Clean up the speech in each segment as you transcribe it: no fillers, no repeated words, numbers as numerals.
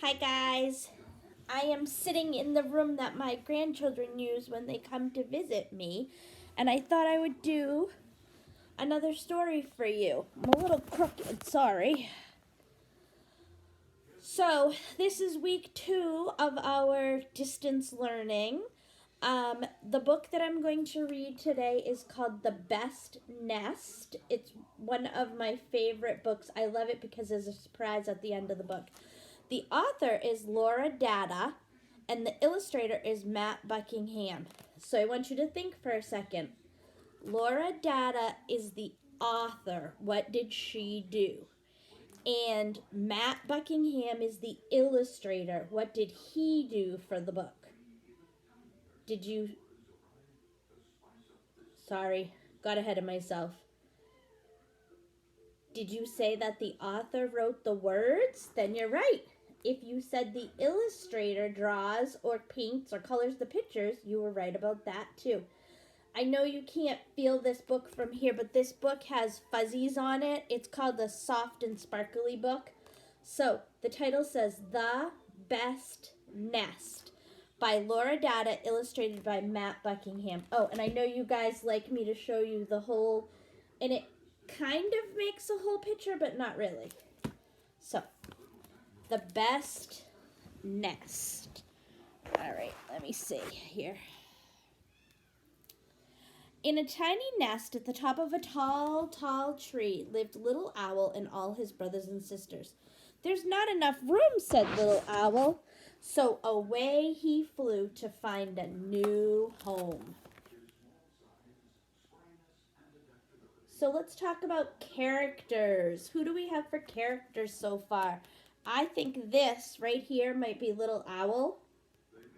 Hi guys. I am sitting in the room that my grandchildren use when they come to visit me, and I thought I would do another story for you. I'm a little crooked, sorry. So, this is week 2 of our distance learning. The book that I'm going to read today is called The Best Nest. It's one of my favorite books. I love it because there's a surprise at the end of the book. The author is Laura Data, and the illustrator is Matt Buckingham. So I want you to think for a second. Laura Data is the author. What did she do? And Matt Buckingham is the illustrator. What did he do for the book? Did you... Sorry, got ahead of myself. Did you say that the author wrote the words? Then you're right. If you said the illustrator draws or paints or colors the pictures, you were right about that too. I know you can't feel this book from here, but this book has fuzzies on it. It's called the Soft and Sparkly book. So the title says The Best Nest by Laura Data, illustrated by Matt Buckingham. Oh, and I know you guys like me to show you the whole, and it kind of makes a whole picture, but not really. So, The Best Nest. All right, let me see here. In a tiny nest at the top of a tall, tall tree lived Little Owl and all his brothers and sisters. "There's not enough room," said Little Owl. So away he flew to find a new home. So let's talk about characters. Who do we have for characters so far? I think this right here might be Little Owl,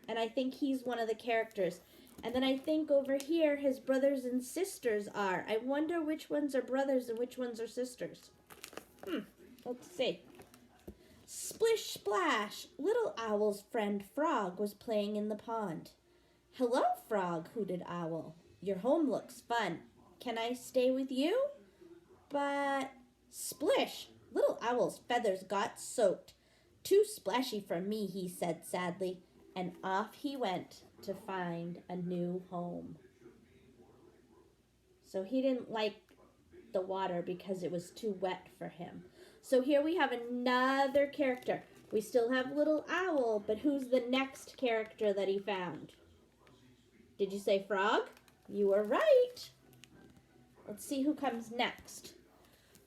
and I think he's one of the characters. And then I think over here his brothers and sisters are. I wonder which ones are brothers and which ones are sisters. Let's see. Splish splash! Little Owl's friend Frog was playing in the pond. "Hello, Frog," hooted Owl. "Your home looks fun. Can I stay with you?" But splish! Little Owl's feathers got soaked. "Too splashy for me," he said sadly, and off he went to find a new home. So he didn't like the water because it was too wet for him. So here we have another character. We still have Little Owl, but who's the next character that he found? Did you say Frog? You were right. Let's see who comes next.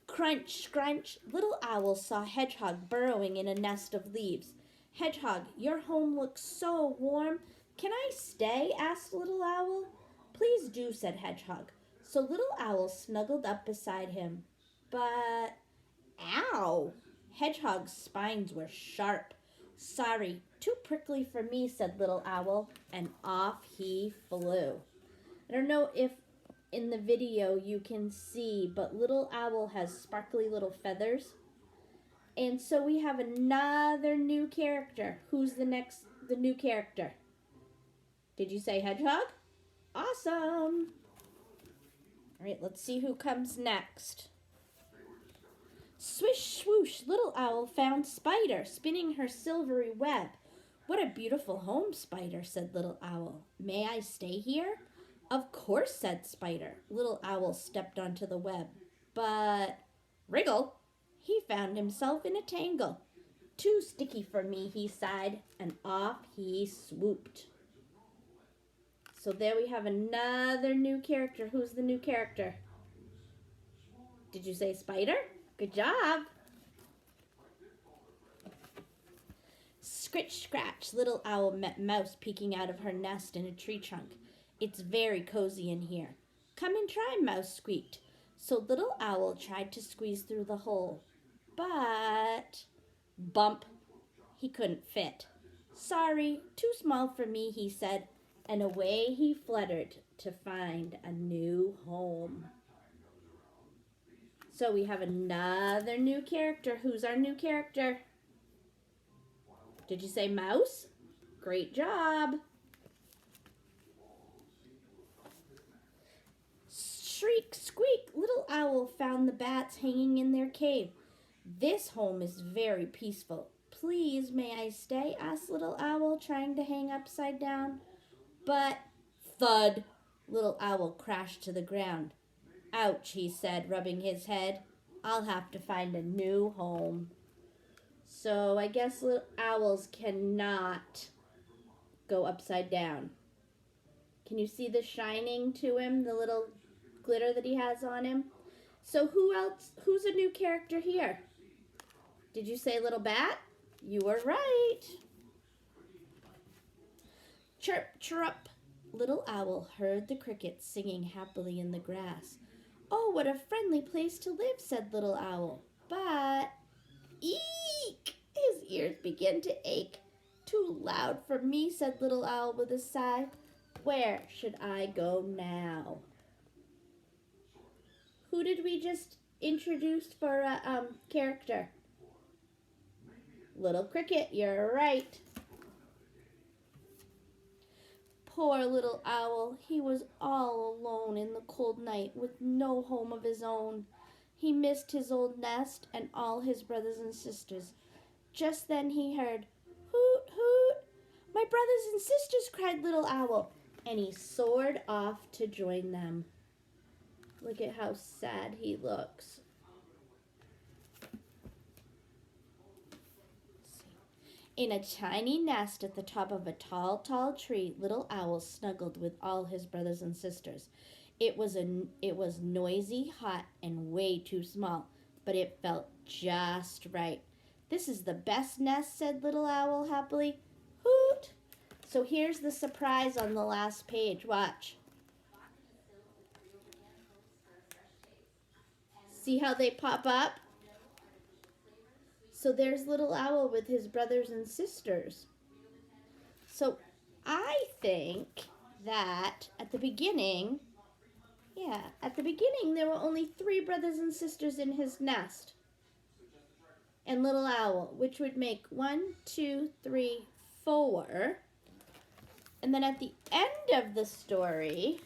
Crunch, scrunch, Little Owl saw Hedgehog burrowing in a nest of leaves. "Hedgehog, your home looks so warm. Can I stay?" asked Little Owl. "Please do," said Hedgehog. So Little Owl snuggled up beside him. But, ow! Hedgehog's spines were sharp. "Sorry, too prickly for me," said Little Owl, and off he flew. I don't know if in the video you can see, but Little Owl has sparkly little feathers. And so we have another new character. Who's the new character? Did you say Hedgehog? Awesome! All right, let's see who comes next. Swish, swoosh, Little Owl found Spider spinning her silvery web. "What a beautiful home, Spider," said Little Owl. "May I stay here?" "Of course," said Spider. Little Owl stepped onto the web. But, wriggle, he found himself in a tangle. "Too sticky for me," he sighed, and off he swooped. So there we have another new character. Who's the new character? Did you say Spider? Good job. Scritch, scratch, Little Owl met Mouse peeking out of her nest in a tree trunk. "It's very cozy in here." "Come and try," Mouse squeaked. So Little Owl tried to squeeze through the hole. But, bump, he couldn't fit. "Sorry, too small for me," he said, and away he fluttered to find a new home. So we have another new character. Who's our new character? Did you say Mouse? Great job. Shriek, squeak, Little Owl found the bats hanging in their cave. "This home is very peaceful. Please, may I stay? Asked Little Owl, trying to hang upside down. But, thud, Little Owl crashed to the ground. Ouch, he said, rubbing his head. I'll have to find a new home. So I guess little owls cannot go upside down. Can you see the shining to him, the little glitter that he has on him? So who's a new character here? Did you say Little Bat? You were right. Chirp, chirrup. Little Owl heard the crickets singing happily in the grass. Oh, what a friendly place to live, said Little Owl. But, eek! His ears began to ache. Too loud for me, said Little Owl with a sigh. Where should I go now? Who did we just introduce for a character? Little Cricket, you're right. Poor Little Owl, he was all alone in the cold night with no home of his own. He missed his old nest and all his brothers and sisters. Just then he heard, hoot, hoot. My brothers and sisters, cried Little Owl, and he soared off to join them. Look at how sad he looks. In a tiny nest at the top of a tall, tall tree, Little Owl snuggled with all his brothers and sisters. It was noisy, hot, and way too small, but it felt just right. This is the best nest, said Little Owl happily. Hoot! So here's the surprise on the last page. Watch. See how they pop up? So there's Little Owl with his brothers and sisters. So I think that at the beginning there were only 3 brothers and sisters in his nest. And Little Owl, which would make 1, 2, 3, 4. And then at the end of the story,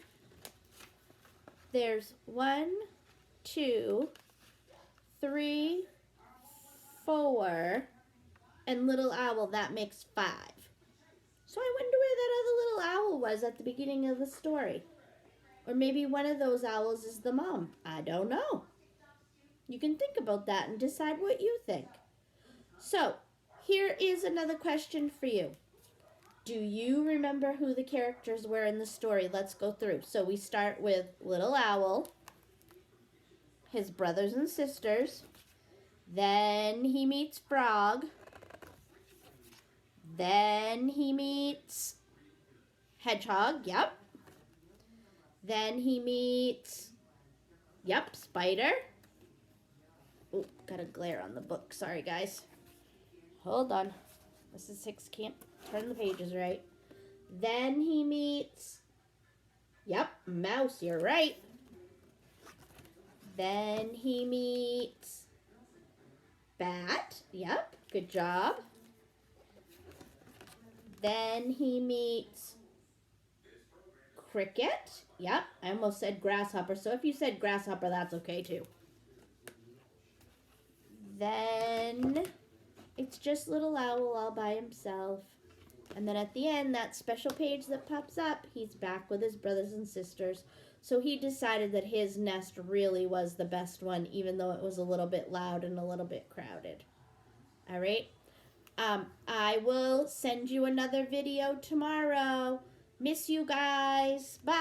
there's 1, 2, 3, 4, and Little Owl, that makes 5. So I wonder where that other little owl was at the beginning of the story. Or maybe one of those owls is the mom. I don't know. You can think about that and decide what you think. So, here is another question for you. Do you remember who the characters were in the story? Let's go through. So we start with Little Owl, his brothers and sisters. Then he meets Frog. Then he meets Hedgehog, yep. Then he meets, Spider. Oh, got a glare on the book. Sorry, guys. Hold on. This is 6, can't turn the pages right. Then he meets, Mouse, you're right. Then he meets Bat, good job. Then he meets Cricket, I almost said Grasshopper, so if you said Grasshopper, that's okay too. Then it's just Little Owl all by himself. And then at the end, that special page that pops up, he's back with his brothers and sisters. So he decided that his nest really was the best one, even though it was a little bit loud and a little bit crowded. All right. I will send you another video tomorrow. Miss you guys. Bye.